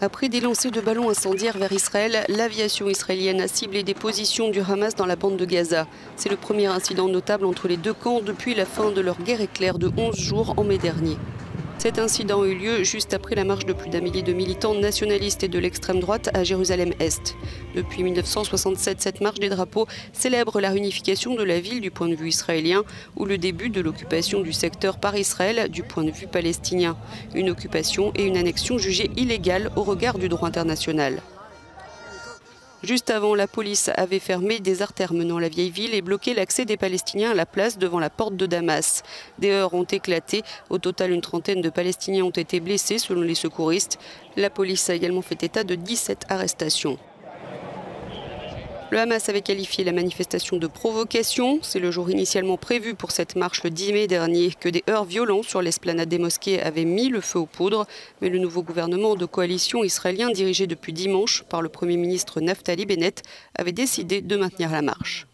Après des lancers de ballons incendiaires vers Israël, l'aviation israélienne a ciblé des positions du Hamas dans la bande de Gaza. C'est le premier incident notable entre les deux camps depuis la fin de leur guerre éclair de 11 jours en mai dernier. Cet incident a eu lieu juste après la marche de plus d'1 millier de militants nationalistes et de l'extrême droite à Jérusalem-Est. Depuis 1967, cette marche des drapeaux célèbre la réunification de la ville du point de vue israélien ou le début de l'occupation du secteur par Israël du point de vue palestinien. Une occupation et une annexion jugées illégales au regard du droit international. Juste avant, la police avait fermé des artères menant la vieille ville et bloqué l'accès des Palestiniens à la place devant la porte de Damas. Des heurts ont éclaté. Au total, une trentaine de Palestiniens ont été blessés selon les secouristes. La police a également fait état de 17 arrestations. Le Hamas avait qualifié la manifestation de provocation. C'est le jour initialement prévu pour cette marche le 10 mai dernier que des heurts violents sur l'esplanade des mosquées avaient mis le feu aux poudres. Mais le nouveau gouvernement de coalition israélien dirigé depuis dimanche par le Premier ministre Naftali Bennett avait décidé de maintenir la marche.